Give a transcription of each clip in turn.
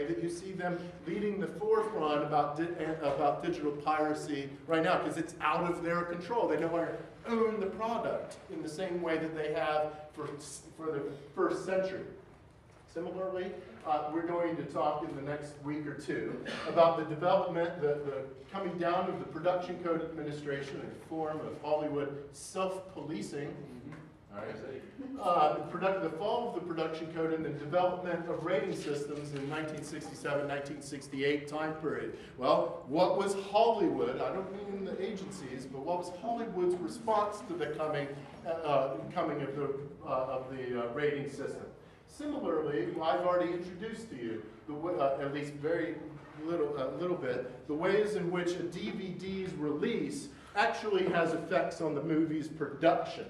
that you see them leading the forefront about digital piracy right now because it's out of their control. They no longer own the product in the same way that they have for the first century. Similarly, we're going to talk in the next week or two about the development, the coming down of the Production Code Administration, a form of Hollywood self-policing. All right. The fall of the production code and the development of rating systems in 1967, 1968 time period. Well, what was Hollywood? I don't mean the agencies, but what was Hollywood's response to the coming of the rating system? Similarly, I've already introduced to you, at least a little bit, the ways in which a DVD's release actually has effects on the movie's production.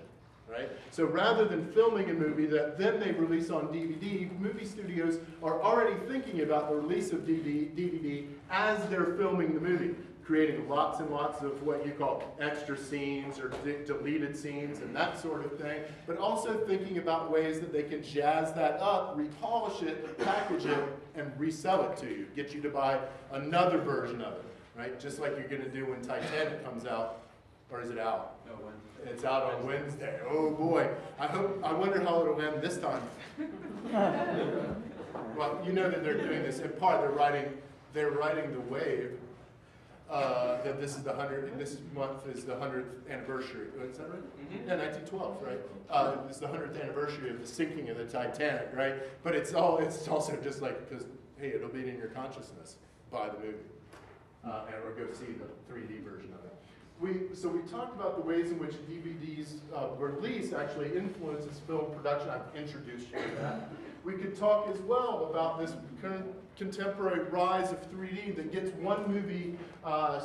Right? So rather than filming a movie that then they release on DVD, movie studios are already thinking about the release of DVD as they're filming the movie, creating lots and lots of what you call extra scenes or deleted scenes and that sort of thing, but also thinking about ways that they can jazz that up, repolish it, package it, and resell it to you, get you to buy another version of it, right? Just like you're going to do when Titanic comes out, or is it out? No, Wednesday. It's out on Wednesday. Oh boy. I wonder how it'll end this time. Well, you know that they're doing this. In part, they're writing the wave that this is this month is the 100th anniversary. Is that right? Mm-hmm. Yeah, 1912, right? This is the 100th anniversary of the sinking of the Titanic, right? But it's also just like, because, hey, it'll be in your consciousness. Buy the movie. Or go see the 3D version of it. So we talked about the ways in which DVD's release actually influences film production. I've introduced you to that. We could talk as well about this current contemporary rise of 3D that gets one movie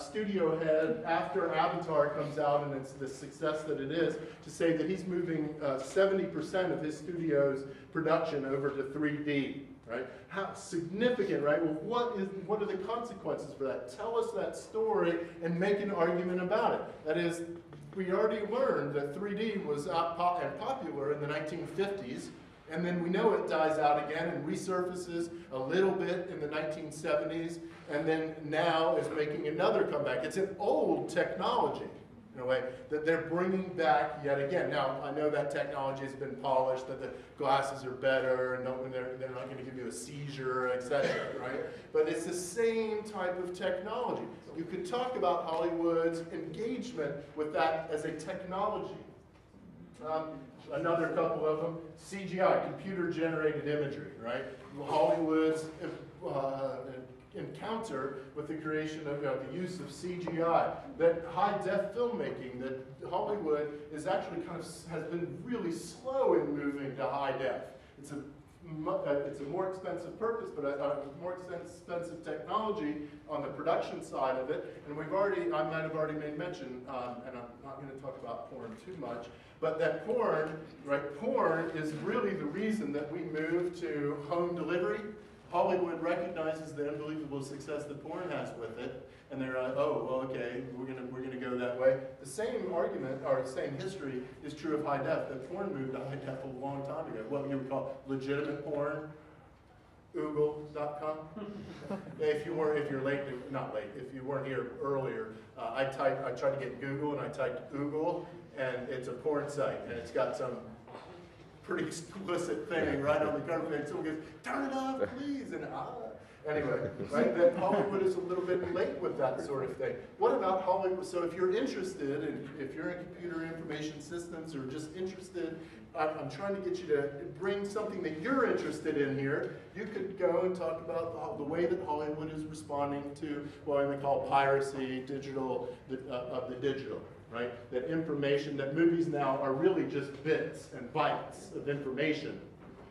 studio head after Avatar comes out and it's the success that it is to say that he's moving 70% of his studio's production over to 3D. Right? How significant, right? Well, what are the consequences for that? Tell us that story and make an argument about it. That is, we already learned that 3D was popular in the 1950s, and then we know it dies out again and resurfaces a little bit in the 1970s, and then now is making another comeback. It's an old technology, in a way, that they're bringing back yet again. Now, I know that technology has been polished, that the glasses are better, and they're not going to give you a seizure, etc., right? But it's the same type of technology. You could talk about Hollywood's engagement with that as a technology. Another couple of them, CGI, computer-generated imagery, right? Hollywood's encounter with the creation of the use of CGI, that high-def filmmaking, that Hollywood is actually has been really slow in moving to high-def. It's a more expensive purpose, but a more expensive technology on the production side of it. And I might have already made mention, and I'm not going to talk about porn too much, but that porn is really the reason that we moved to home delivery. Hollywood recognizes the unbelievable success that porn has with it, and they're like, oh, well, okay, we're gonna go that way. The same argument, or the same history, is true of high def. That porn moved to high def a long time ago. What you would call legitimate porn, Oogle.com. If you weren't here earlier, I tried to get Google, and I typed Oogle, and it's a porn site, and it's got some pretty explicit thing right on the cover, and someone goes, turn it off, please, and anyway, right, that Hollywood is a little bit late with that sort of thing. What about Hollywood? So if you're interested, and if you're in computer information systems, or just interested, I'm trying to get you to bring something that you're interested in here. You could go and talk about the way that Hollywood is responding to what we call piracy, digital, of the digital. Right? That information, that movies now are really just bits and bytes of information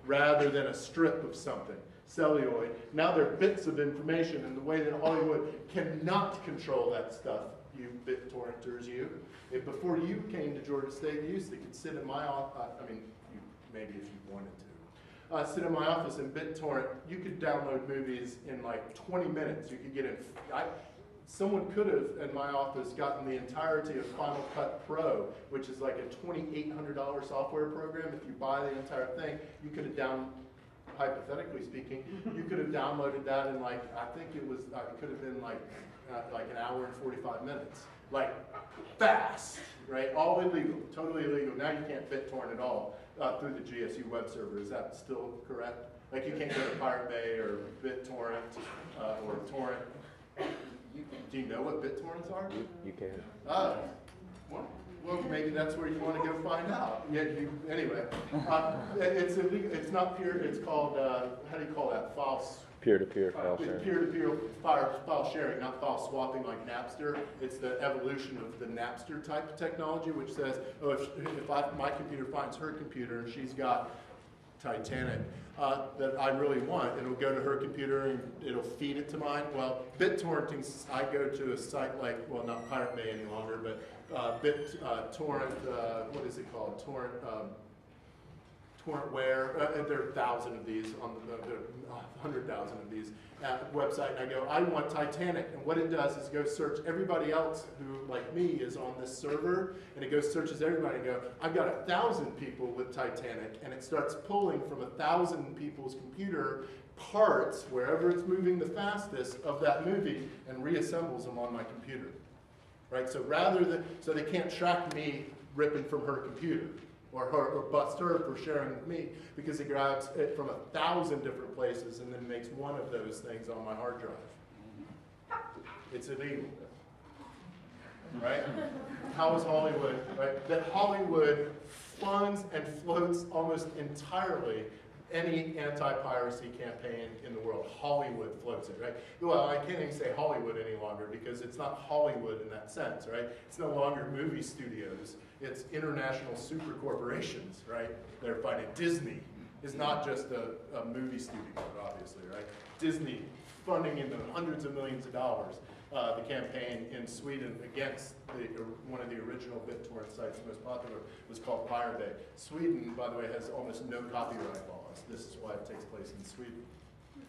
rather than a strip of something, celluloid. Now they're bits of information, and the way that Hollywood cannot control that stuff, you BitTorrenters, you. If before you came to Georgia State, you could sit in my office, maybe if you wanted to, sit in my office and BitTorrent, you could download movies in like 20 minutes. You could get in, someone could have, in my office, gotten the entirety of Final Cut Pro, which is like a $2,800 software program. If you buy the entire thing, you could have hypothetically speaking, you could have downloaded that in like, I think it was, it could have been like an hour and 45 minutes. Like, fast, right? All illegal, totally illegal. Now you can't BitTorrent at all through the GSU web server. Is that still correct? Like you can't go to Pirate Bay or BitTorrent or Torrent. Do you know what BitTorrents are? You can. Well, maybe that's where you want to go find out. Yeah, anyway, it's illegal. It's not peer. It's called how do you call that? Peer-to-peer file sharing. Peer-to-peer file sharing, not file swapping like Napster. It's the evolution of the Napster type of technology, which says, oh, if my computer finds her computer and she's got Titanic that I really want, it'll go to her computer and it'll feed it to mine. Well, BitTorrenting, I go to a site like, well, not Pirate Bay any longer, but BitTorrent, what is it called? Torrentware. There are 1,000 of these on there are 100,000 of these website, and I go, I want Titanic, and what it does is go search everybody else who, like me, is on this server, and it goes searches everybody and go, I've got 1,000 people with Titanic, and it starts pulling from 1,000 people's computer parts, wherever it's moving the fastest of that movie, and reassembles them on my computer. Right, so so they can't track me ripping from her computer, or bust her for sharing with me, because it grabs it from 1,000 different places and then makes one of those things on my hard drive. It's illegal, right? How is Hollywood, right? That Hollywood funds and floats almost entirely any anti-piracy campaign in the world. Hollywood floats it, right? Well, I can't even say Hollywood any longer because it's not Hollywood in that sense, right? It's no longer movie studios. It's international super corporations, right? They're fighting. Disney is not just a movie studio, obviously, right? Disney funding into hundreds of millions of dollars the campaign in Sweden against one of the original BitTorrent sites, the most popular, was called Pirate Bay. Sweden, by the way, has almost no copyright laws. This is why it takes place in Sweden.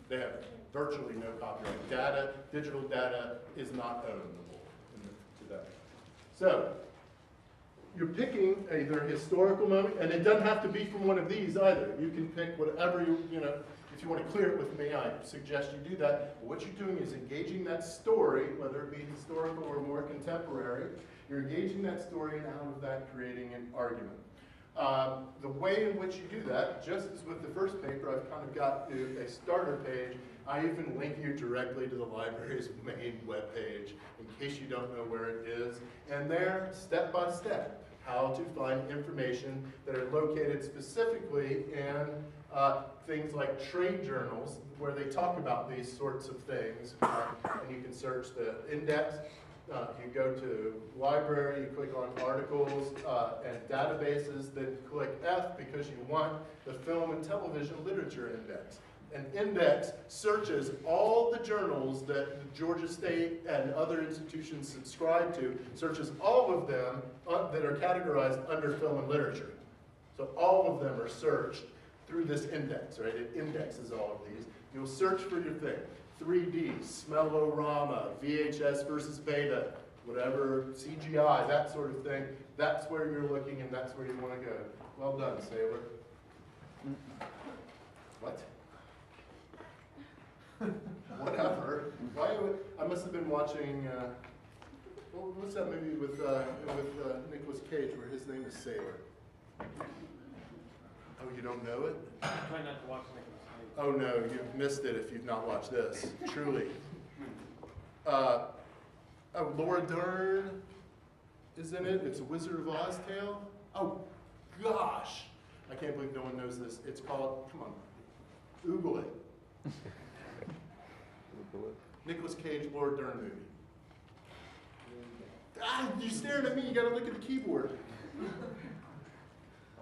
They have virtually no copyright. Data, digital data, is not ownable today. So, you're picking either a historical moment, and it doesn't have to be from one of these either. You can pick whatever if you want to clear it with me, I suggest you do that. But what you're doing is engaging that story, whether it be historical or more contemporary. You're engaging that story and out of that creating an argument. The way in which you do that, just as with the first paper, I've kind of got a starter page. I even link you directly to the library's main webpage in case you don't know where it is. And there, step by step, how to find information that are located specifically in things like trade journals where they talk about these sorts of things. And you can search the index. You go to library, you click on articles and databases, then click F because you want the film and television literature index. An index searches all the journals that Georgia State and other institutions subscribe to, searches all of them that are categorized under film and literature. So all of them are searched through this index, right? It indexes all of these. You'll search for your thing. 3D, Smell-O-Rama, VHS versus Beta, whatever, CGI, that sort of thing. That's where you're looking and that's where you want to go. Well done, Sailor. What? Whatever. I must have been watching, what's that movie with Nicolas Cage where his name is Sailor? Oh, you don't know it? I try not to watch Nicolas Cage. Oh no, you've missed it if you've not watched this. Truly. Laura Dern is in it. It's a Wizard of Oz tale. Oh gosh, I can't believe no one knows this. It's called, come on, Google it. Nicolas Cage, Laura Dern movie. Ah, you're staring at me. You got to look at the keyboard.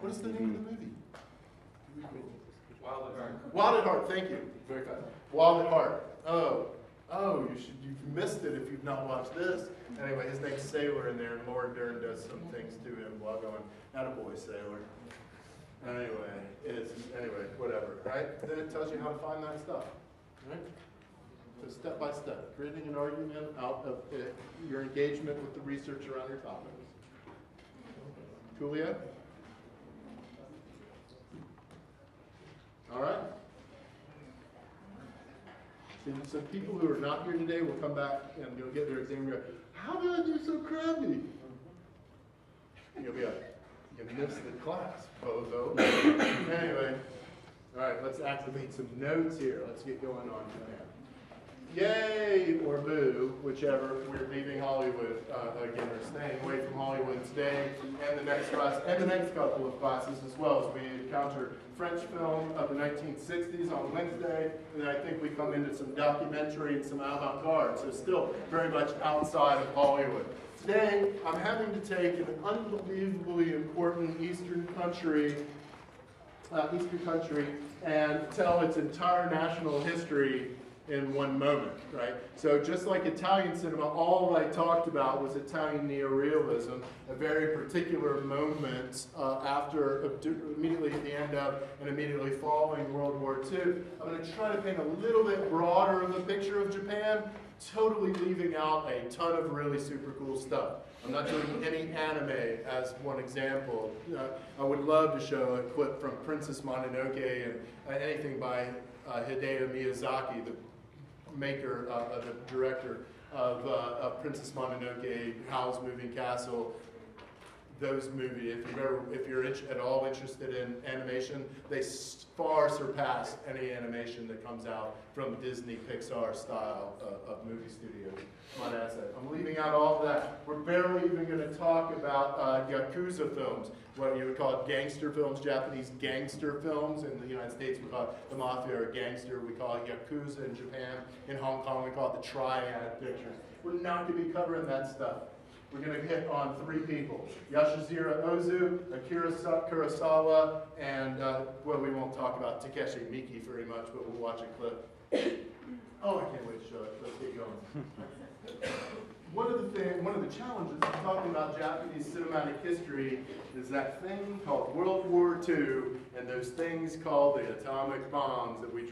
What is the name of the movie? Wild at Heart. Wild at Heart, thank you. Very fast. Wild at Heart. Oh, you've missed it if you've not watched this. Anyway, his name's Sailor in there, and Laura Dern does some things to him while going, attaboy, Sailor. Anyway, whatever, right? Then it tells you how to find that stuff, right? So step by step, creating an argument out of your engagement with the research around your topic. Coolio? All right. And so people who are not here today will come back and you'll get their exam and go, how did I do so crappy? You'll be like, you missed the class, bozo. Anyway, all right, let's activate some notes here. Let's get going on Japan. Yay or boo, whichever. We're leaving Hollywood again. We're staying away from Hollywood today and the next class and the next couple of classes as well, as we encounter French film of the 1960s on Wednesday, and then I think we come into some documentary and some avant-garde, so still very much outside of Hollywood. Today, I'm having to take an unbelievably important Eastern country and tell its entire national history in one moment, right? So just like Italian cinema, all I talked about was Italian neorealism, a very particular moment immediately at the end of and immediately following World War II. I'm going to try to paint a little bit broader of a picture of Japan, totally leaving out a ton of really super cool stuff. I'm not doing any anime as one example. I would love to show a clip from Princess Mononoke and anything by Hideo Miyazaki, the maker, the director of Princess Mononoke, Howl's Moving Castle. Those movies, if you're at all interested in animation, they far surpass any animation that comes out from Disney Pixar style of movie studios. Might asset. I'm leaving out all of that. We're barely even going to talk about Yakuza films, what you would call it gangster films, Japanese gangster films. In the United States, we call it the mafia or gangster. We call it Yakuza in Japan. In Hong Kong, we call it the triad pictures. We're not going to be covering that stuff. We're going to hit on three people: Yashizira Ozu, Akira Kurosawa, and, well, we won't talk about Takeshi Miike very much, but we'll watch a clip. Oh, I can't wait to show it. Let's get going. One of the challenges of talking about Japanese cinematic history is that thing called World War II and those things called the atomic bombs that we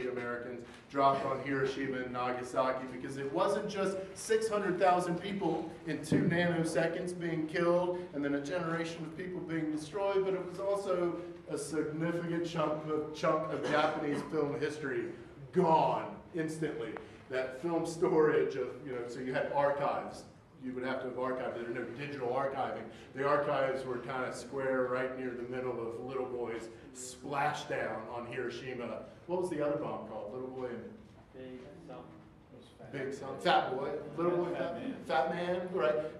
Americans dropped on Hiroshima and Nagasaki, because it wasn't just 600,000 people in 2 nanoseconds being killed and then a generation of people being destroyed, but it was also a significant chunk of Japanese film history gone instantly. That film storage of, so you had archives. You would have to have archived. There were no digital archiving. The archives were kind of square right near the middle of Little Boy's splashdown on Hiroshima. What was the other bomb called? Little Boy and Big Son. Fat Boy. Little Boy, Fat Man.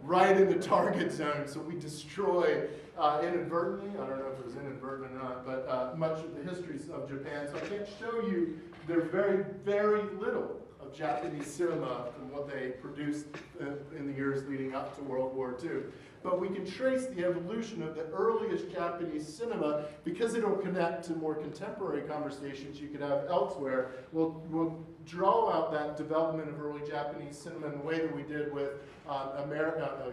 Right in the target zone. So we destroy inadvertently, I don't know if it was inadvertent or not, but much of the histories of Japan. So I can't show you, they're very, very little of Japanese cinema and what they produced in the years leading up to World War II. But we can trace the evolution of the earliest Japanese cinema, because it'll connect to more contemporary conversations you could have elsewhere. We'll draw out that development of early Japanese cinema in the way that we did with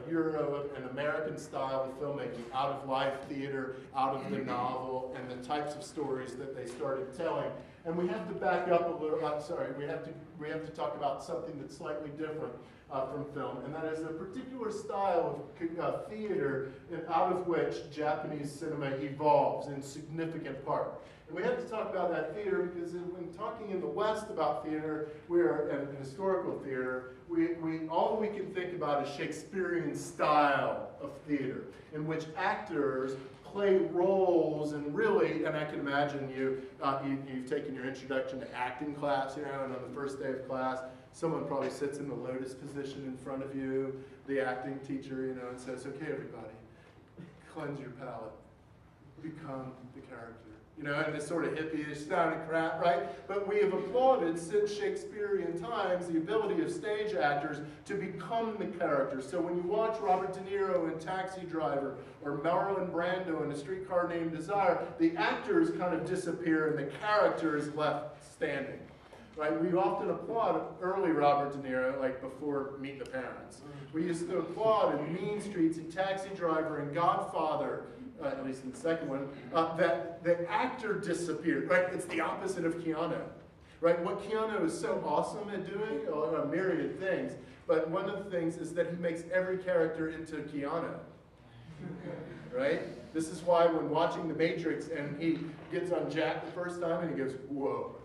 Euro and American style of filmmaking, out of life theater, out of the novel, and the types of stories that they started telling. And we have to back up a little. We have to talk about something that's slightly different from film, and that is a particular style of theater out of which Japanese cinema evolves in significant part. And we have to talk about that theater because when talking in the West about theater, and historical theater, all we can think about is Shakespearean style of theater, in which actors play roles, and really, and I can imagine you've taken your introduction to acting class, and on the first day of class, someone probably sits in the lotus position in front of you, the acting teacher, and says, okay, everybody, cleanse your palate, become the character. And this sort of hippie-ish sounding crap, right? But we have applauded since Shakespearean times the ability of stage actors to become the character. So when you watch Robert De Niro in Taxi Driver or Marlon Brando in A Streetcar Named Desire, the actors kind of disappear and the character is left standing. Right? We often applaud early Robert De Niro, like before Meet the Parents. We used to applaud in Mean Streets and Taxi Driver and Godfather, at least in the second one, that the actor disappeared, right? It's the opposite of Keanu, right? What Keanu is so awesome at doing, a myriad things, but one of the things is that he makes every character into Keanu, right? This is why when watching The Matrix and he gets on Jack the first time and he goes, whoa,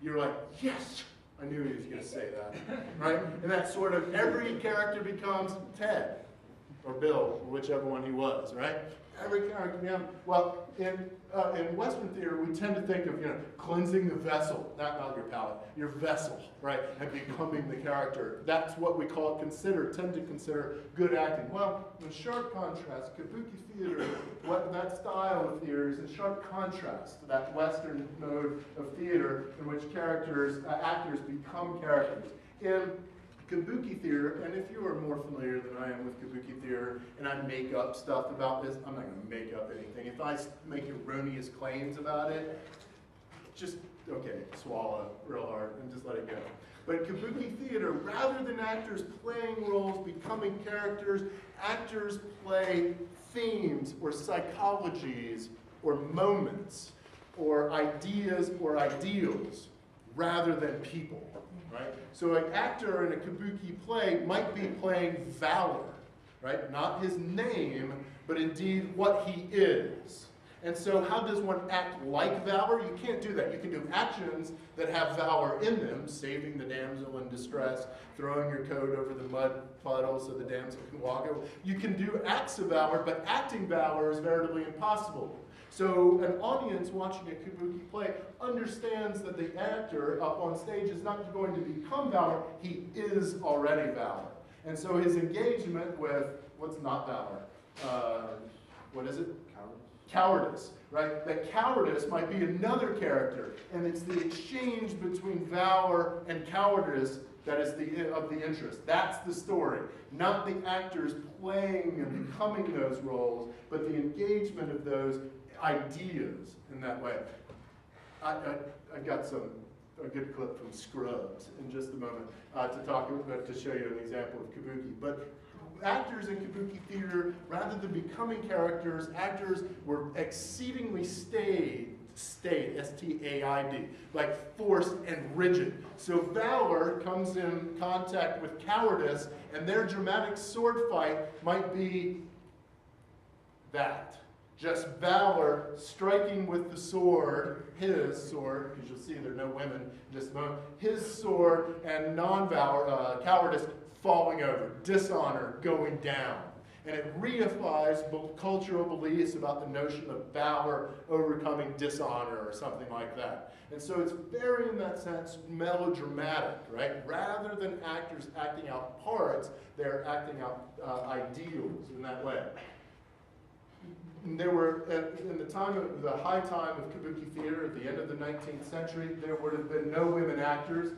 you're like, yes, I knew he was going to say that, right? And that sort of every character becomes Ted or Bill, or whichever one he was, right? Every character becomes, well, in Western theater, we tend to think of, cleansing the vessel, not your palate, your vessel, right? And becoming the character. That's what we tend to consider good acting. Well, in sharp contrast, Kabuki theater, that style of theater is in sharp contrast to that Western mode of theater in which actors become characters. In Kabuki theater, and if you are more familiar than I am with Kabuki theater, and I make up stuff about this, I'm not going to make up anything. If I make erroneous claims about it, just, okay, swallow real hard and just let it go. But Kabuki theater, rather than actors playing roles, becoming characters, actors play themes or psychologies or moments or ideas or ideals rather than people. Right? So an actor in a Kabuki play might be playing Valor, right? Not his name, but indeed what he is. And so how does one act like Valor? You can't do that. You can do actions that have Valor in them, saving the damsel in distress, throwing your coat over the mud puddle so the damsel can walk over. You can do acts of Valor, but acting Valor is veritably impossible. So an audience watching a Kabuki play understands that the actor up on stage is not going to become Valor, he is already Valor. And so his engagement with, what's not Valor? What is it? Cowardice, right? That cowardice might be another character, and it's the exchange between valor and cowardice that is of the interest. That's the story. Not the actors playing and becoming those roles, but the engagement of those ideas in that way. I got a good clip from Scrubs in just a moment to show you an example of Kabuki. But actors in Kabuki theater, rather than becoming characters, actors were exceedingly staid, S-T-A-I-D, like forced and rigid. So valor comes in contact with cowardice, and their dramatic sword fight might be that. Just valor striking with the sword, his sword, because you'll see there are no women in this moment, his sword, and non-valor, cowardice falling over, dishonor going down. And it reifies cultural beliefs about the notion of valor overcoming dishonor or something like that. And so it's very, in that sense, melodramatic, right? Rather than actors acting out parts, they're acting out ideals in that way. There were, in the high time of Kabuki theater, at the end of the 19th century, there would have been no women actors.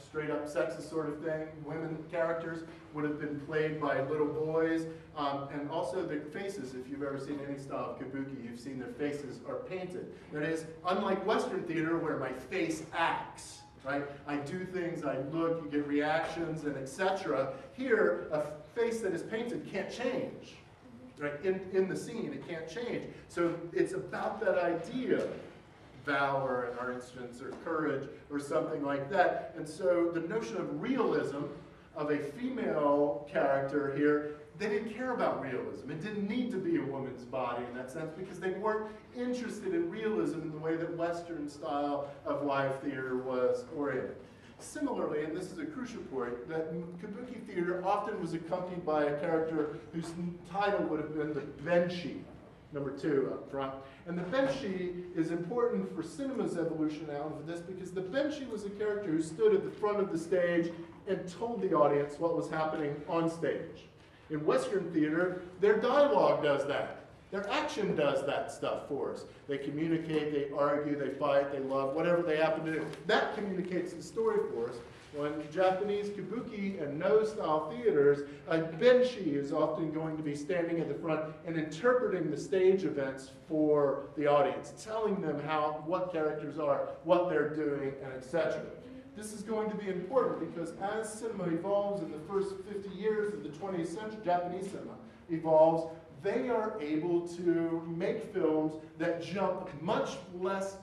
Straight up sexist sort of thing. Women characters would have been played by little boys. And also their faces, if you've ever seen any style of Kabuki, you've seen their faces are painted. That is, unlike Western theater where my face acts, right? I do things, I look, you get reactions, and etc. Here, a face that is painted can't change. Right? In the scene, it can't change. So it's about that idea, valor in our instance, or courage, or something like that. And so the notion of realism, of a female character here, they didn't care about realism. It didn't need to be a woman's body in that sense, because they weren't interested in realism in the way that Western style of live theater was oriented. Similarly, and this is a crucial point, that Kabuki theater often was accompanied by a character whose title would have been the benshi, number 2 up front. And the benshi is important for cinema's evolution out of this, because the benshi was a character who stood at the front of the stage and told the audience what was happening on stage. In Western theater, their dialogue does that. Their action does that stuff for us. They communicate, they argue, they fight, they love, whatever they happen to do. That communicates the story for us. When Japanese Kabuki and No-style theaters, a benshi is often going to be standing at the front and interpreting the stage events for the audience, telling them what characters are, what they're doing, and etc. This is going to be important because as cinema evolves in the first 50 years of the 20th century, Japanese cinema evolves, they are able to make films that jump much less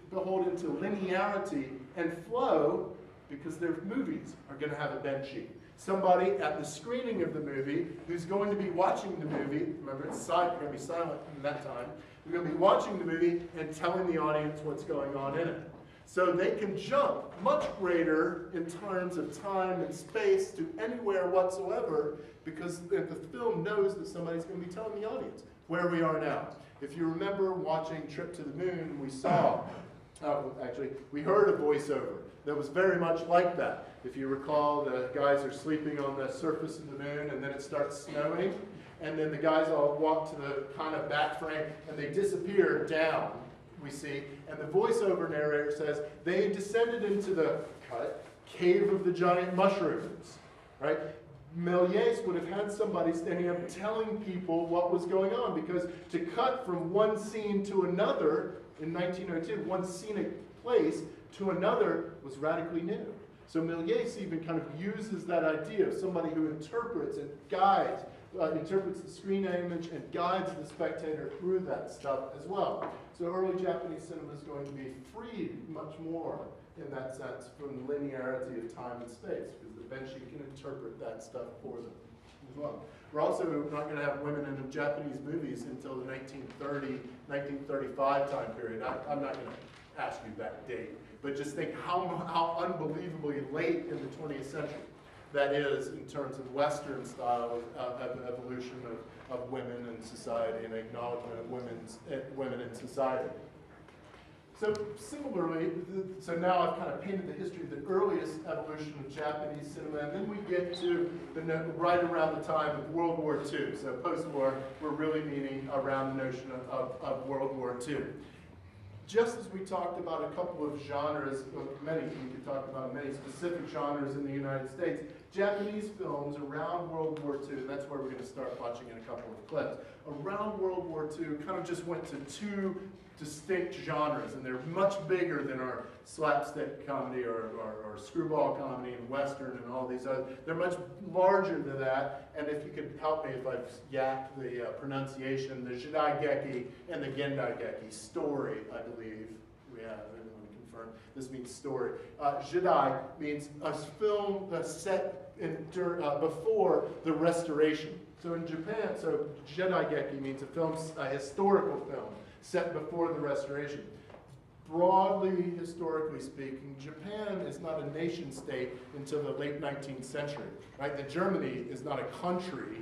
beholden to linearity and flow, because their movies are going to have a benshi. Somebody at the screening of the movie who's going to be watching the movie, remember it's silent, you're going to be silent in that time, you're going to be watching the movie and telling the audience what's going on in it. So they can jump much greater in terms of time and space to anywhere whatsoever because the film knows that somebody's going to be telling the audience where we are now. If you remember watching Trip to the Moon, we saw, actually, we heard a voiceover that was very much like that. If you recall, the guys are sleeping on the surface of the moon and then it starts snowing, and then the guys all walk to the kind of back frame and they disappear down, we see, and the voiceover narrator says, they descended into the cave of the giant mushrooms, right? Méliès would have had somebody standing up telling people what was going on, because to cut from one scene to another in 1902, one scenic place to another was radically new. So Méliès even kind of uses that idea of somebody who interprets and guides, interprets the screen image and guides the spectator through that stuff as well. So early Japanese cinema is going to be freed much more in that sense from the linearity of time and space, because eventually you can interpret that stuff for them as well. We're also not going to have women in Japanese movies until the 1930, 1935 time period. I'm not going to ask you that date, but just think how unbelievably late in the 20th century that is in terms of Western style of evolution of women in society and acknowledgement of women in society. So similarly, so now I've kind of painted the history of the earliest evolution of Japanese cinema, and then we get to right around the time of World War II. So post-war, we're really meaning around the notion of World War II. Just as we talked about a couple of genres, well, we could talk about many specific genres in the United States, Japanese films around World War II, and that's where we're going to start watching in a couple of clips, around World War II kind of just went to two distinct genres, and they're much bigger than our slapstick comedy or screwball comedy and Western and all these other. They're much larger than that, and if you could help me if I've yacked the pronunciation, the Jidaigeki and the Gendaigeki, story, I believe we have, everyone confirm, this means story. Jidai means a film that's set before the Restoration. So in Japan, so Jidaigeki means a historical film set before the Restoration. Broadly, historically speaking, Japan is not a nation state until the late 19th century, right? The Germany is not a country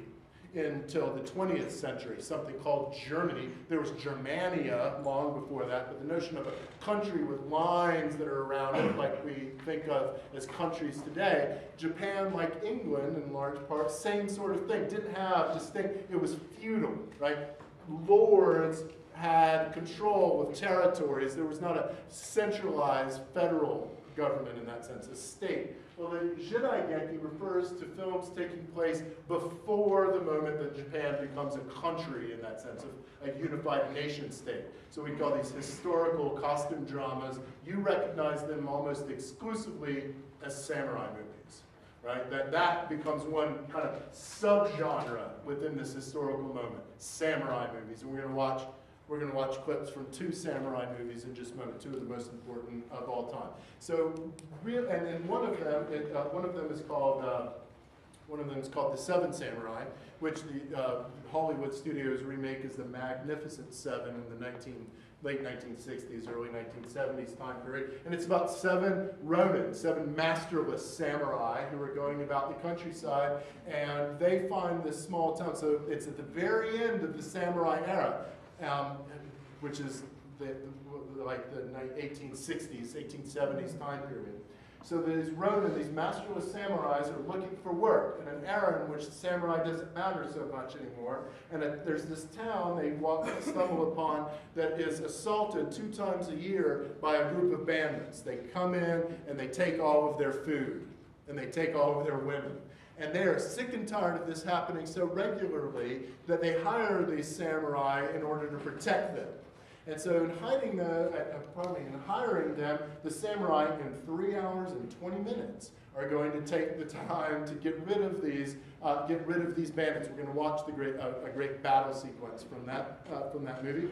until the 20th century, something called Germany. There was Germania long before that, but the notion of a country with lines that are around it, like we think of as countries today, Japan, like England in large part, same sort of thing, didn't have distinct, it was feudal, right? Lords had control of territories. There was not a centralized federal government in that sense, a state. Well, the Jidaigeki refers to films taking place before the moment that Japan becomes a country in that sense, of a unified nation state. So we call these historical costume dramas. You recognize them almost exclusively as samurai movies, right? That becomes one kind of subgenre within this historical moment, samurai movies. And we're going to watch clips from two samurai movies in just a moment, two of the most important of all time. So, and one of them is called The Seven Samurai, which the Hollywood studios remake as The Magnificent Seven in the late 1960s, early 1970s time period. And it's about seven Ronin, seven masterless samurai who are going about the countryside, and they find this small town. So it's at the very end of the samurai era. Which is like the 1860s, 1870s time period. So these Ronin, these masterless samurais, are looking for work in an era in which the samurai doesn't matter so much anymore. And there's this town they stumble upon that is assaulted 2 times a year by a group of bandits. They come in and they take all of their food, and they take all of their women. And they are sick and tired of this happening so regularly that they hire these samurai in order to protect them. And so in hiring them, the samurai in 3 hours and 20 minutes are going to take the time to get rid of these bandits. We're going to watch a great battle sequence from that movie.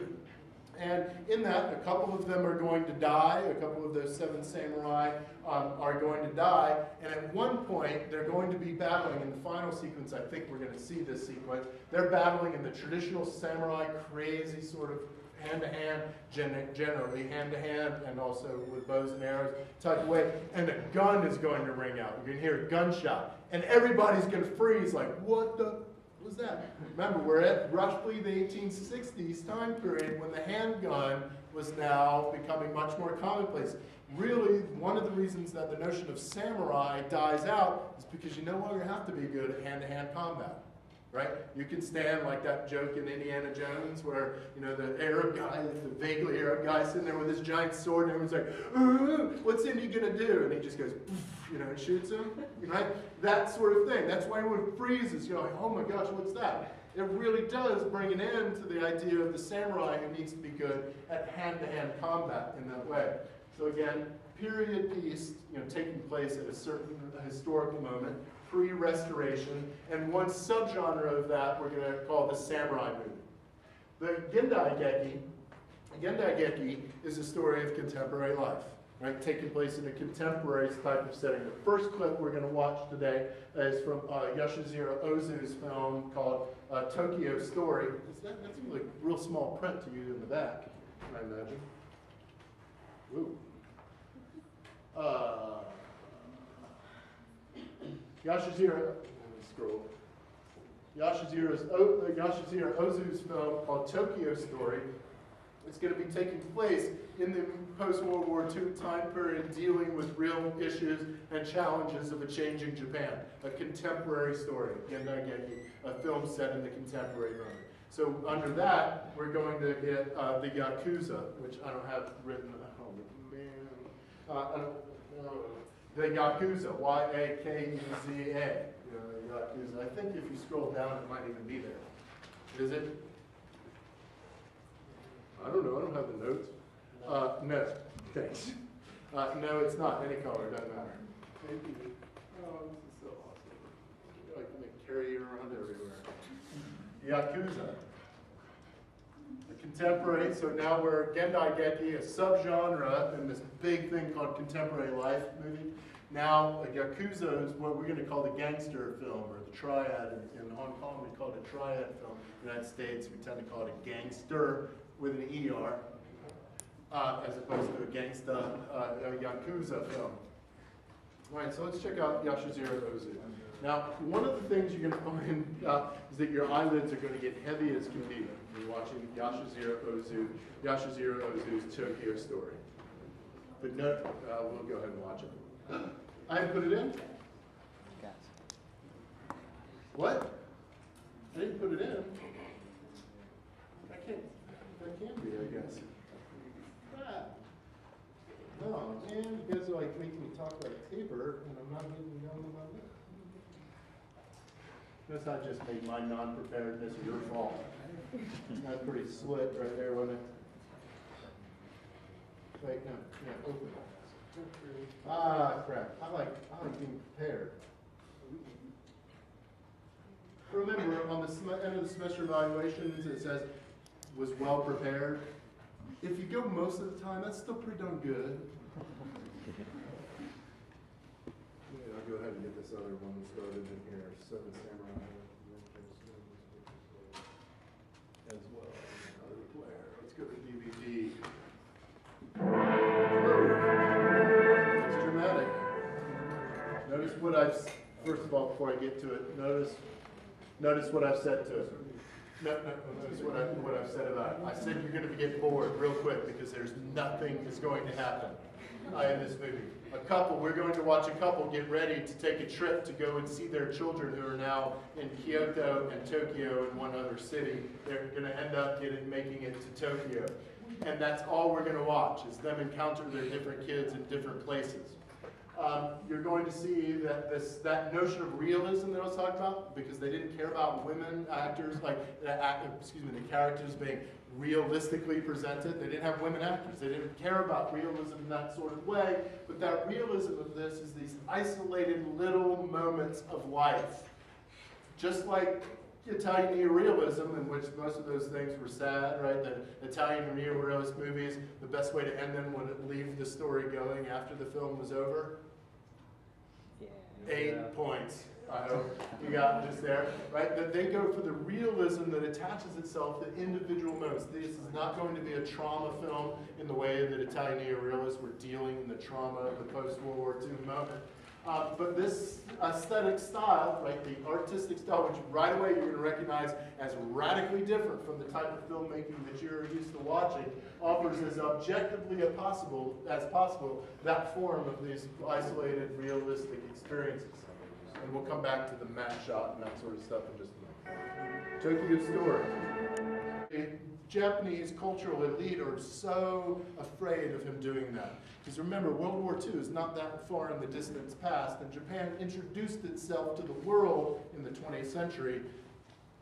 And in that, a couple of them are going to die. A couple of those 7 samurai are going to die. And at one point, they're going to be battling in the final sequence. I think we're going to see this sequence. They're battling in the traditional samurai, crazy sort of hand-to-hand, generally hand-to-hand, and also with bows and arrows, tucked away, and a gun is going to ring out. You can hear a gunshot, and everybody's going to freeze like, what the was that? Remember, we're at roughly the 1860s time period when the handgun was now becoming much more commonplace. Really, one of the reasons that the notion of samurai dies out is because you no longer have to be good at hand-to-hand combat, right? You can stand like that joke in Indiana Jones where, you know, the Arab guy, the vaguely Arab guy sitting there with his giant sword and everyone's like, ooh, what's Indy gonna do? And he just goes, poof, you know, and shoots him, right? That sort of thing. That's why everyone freezes. You're like, oh my gosh, what's that? It really does bring an end to the idea of the samurai who needs to be good at hand-to-hand combat in that way. So again, period piece, you know, taking place at a certain historical moment, pre-restoration, and one subgenre of that we're going to call the samurai movie. The Gendai-geki is a story of contemporary life, right, taking place in a contemporary type of setting. The first clip we're going to watch today is from Yoshizuru Ozu's film called Tokyo Story. That's like real small print to you in the back, I imagine. Ooh. Yoshizuru Ozu's film called Tokyo Story. It's going to be taking place in the post-World War II time period, dealing with real issues and challenges of a changing Japan. A contemporary story, Gendai-geki, a film set in the contemporary moment. So under that, we're going to get the Yakuza, which I don't have written. Oh man, the Yakuza, Y-A-K-U-Z-A. Yakuza. I think if you scroll down, it might even be there. Is it? I don't know. I don't have the notes. No. Thanks. No, it's not. Any color. It doesn't matter. Maybe. Oh, this is so awesome. I can carry you around everywhere. Yakuza. A contemporary. So now we're Gendai-geki, a subgenre in this big thing called contemporary life movie. Now, Yakuza is what we're going to call the gangster film, or the triad. In Hong Kong, we call it a triad film. In the United States, we tend to call it a gangster with an ER, as opposed to a gangsta, a Yakuza film. All right, so let's check out Yoshizuru Ozu. Now, one of the things you're going to find is that your eyelids are going to get heavy as can be. You're watching Yoshizuru Ozu's Tokyo Story. But no, we'll go ahead and watch it. I haven't put it in? What? I didn't put it in. I can't. That can be, I guess. Ah. Oh man, you guys are like making me talk like paper, and I'm not getting down with my lip. Guess I just made my non-preparedness your fault. That's pretty slick right there, wasn't it? Wait, no, yeah, open it. Ah, crap. I like being prepared. Remember, on the end of the semester evaluations, it says, was well prepared. If you go most of the time, that's still pretty darn good. Yeah, I'll go ahead and get this other one started in here. Seven Samurai. As well. Another player. Let's go to DVD. It's dramatic. Notice what first of all, before I get to it, notice what I've said to it. Notice what I've said about it. I said you're going to get bored real quick because there's nothing is going to happen in this movie. We're going to watch a couple get ready to take a trip to go and see their children who are now in Kyoto and Tokyo and one other city. They're going to end up making it to Tokyo. And that's all we're going to watch, is them encounter their different kids in different places. You're going to see that notion of realism that I was talking about, because they didn't care about women actors, the characters being realistically presented. They didn't have women actors. They didn't care about realism in that sort of way. But that realism of this is these isolated little moments of life. Just like Italian neorealism, in which most of those things were sad, right? The Italian neorealist movies, the best way to end them would leave the story going after the film was over. 8 points. I hope you got just there, right? That they go for the realism that attaches itself to individual moments. This is not going to be a trauma film in the way that Italian neorealists were dealing in the trauma of the post-World War II moment. But this aesthetic style, right, the artistic style, which right away you're going to recognize as radically different from the type of filmmaking that you're used to watching, offers as objectively as possible that form of these isolated, realistic experiences. And we'll come back to the matte shot and that sort of stuff in just a moment. Tokyo Story. The Japanese cultural elite are so afraid of him doing that. Because remember, World War II is not that far in the distant past, and Japan introduced itself to the world in the 20th century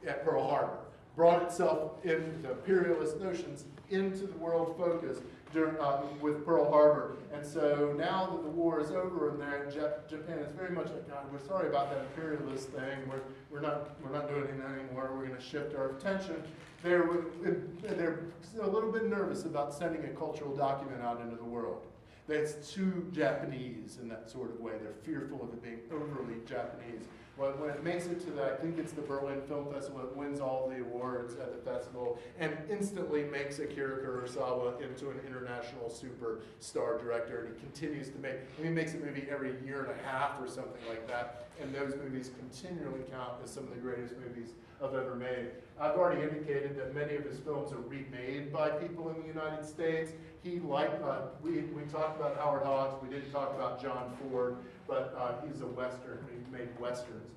at Pearl Harbor. Brought itself into imperialist notions into the world focus during, with Pearl Harbor. And so now that the war is over and there, Japan is very much like, God, we're sorry about that imperialist thing. We're not doing it anymore. We're going to shift our attention. They're a little bit nervous about sending a cultural document out into the world. That's too Japanese in that sort of way. They're fearful of it being overly Japanese. When it makes it to the, I think it's the Berlin Film Festival, it wins all the awards at the festival and instantly makes Akira Kurosawa into an international superstar director. And he continues to make, and he makes a movie every year and a half or something like that. And those movies continually count as some of the greatest movies I've ever made. I've already indicated that many of his films are remade by people in the United States. He liked, we talked about Howard Hawks, we didn't talk about John Ford, but he's a Western, he made Westerns.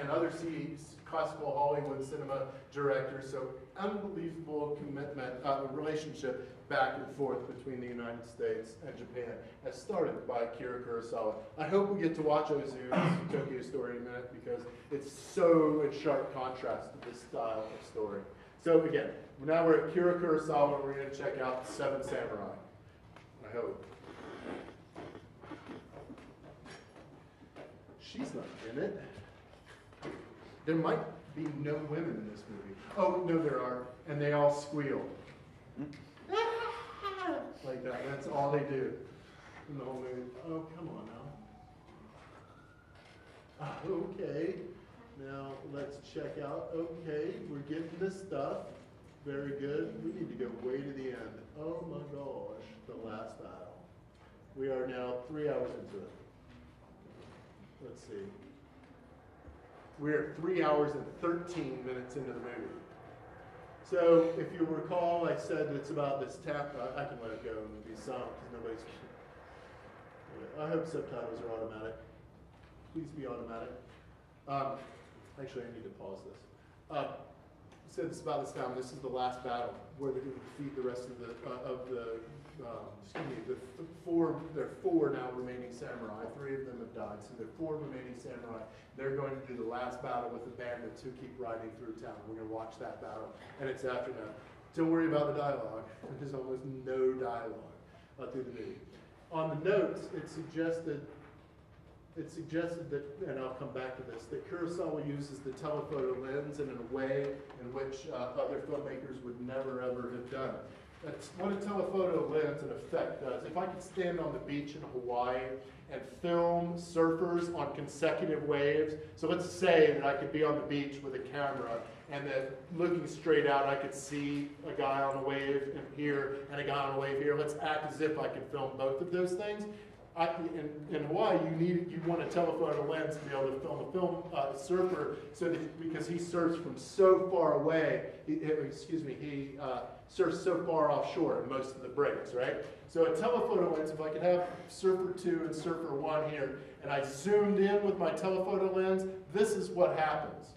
And other classical Hollywood cinema directors, so unbelievable commitment, relationship back and forth between the United States and Japan, as started by Akira Kurosawa. I hope we get to watch Ozu's Tokyo Story in a minute because it's so in sharp contrast to this style of story. So again, now we're at Akira Kurosawa and we're going to check out Seven Samurai. I hope. She's not in it. There might be no women in this movie. Oh, no, there are. And they all squeal. Like that. That's all they do in the whole movie. Oh, come on now. Okay. Now, let's check out. Okay, we're getting this stuff. Very good. We need to go way to the end. Oh my gosh, the last battle. We are now 3 hours into it. Let's see. We're 3 hours and 13 minutes into the movie. So, if you recall, I said it's about this tap. I can let it go and be silent because nobody's. I hope subtitles are automatic. Please be automatic. Actually, I need to pause this. So it's about this time. This is the last battle where they're going to defeat the rest of the there are four now remaining samurai. 3 of them have died, so there are 4 remaining samurai. They're going to do the last battle with the bandits who keep riding through town. We're going to watch that battle, and it's after that. Don't worry about the dialogue. There's almost no dialogue through the movie. On the notes, it suggested that, and I'll come back to this, that Kurosawa uses the telephoto lens in a way in which other filmmakers would never ever have done. That's what a telephoto lens in effect does. If I could stand on the beach in Hawaii and film surfers on consecutive waves, so let's say that I could be on the beach with a camera and that looking straight out I could see a guy on a wave here and a guy on a wave here. Let's act as if I could film both of those things. In Hawaii, you want a telephoto lens to be able to film a surfer, so that, because he surfs from so far away. He surfs so far offshore in most of the breaks, right? So a telephoto lens, if I could have surfer 2 and surfer 1 here, and I zoomed in with my telephoto lens, this is what happens.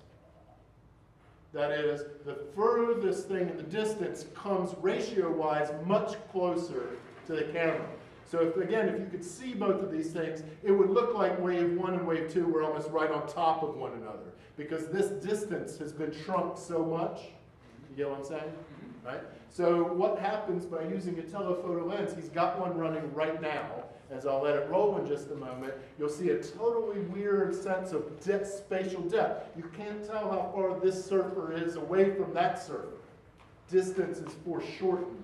That is, the furthest thing in the distance comes ratio-wise much closer to the camera. So if you could see both of these things, it would look like wave 1 and wave 2 were almost right on top of one another, because this distance has been shrunk so much. You get what I'm saying? Right? So what happens by using a telephoto lens, he's got one running right now, as I'll let it roll in just a moment, you'll see a totally weird sense of spatial depth. You can't tell how far this surfer is away from that surfer. Distance is foreshortened.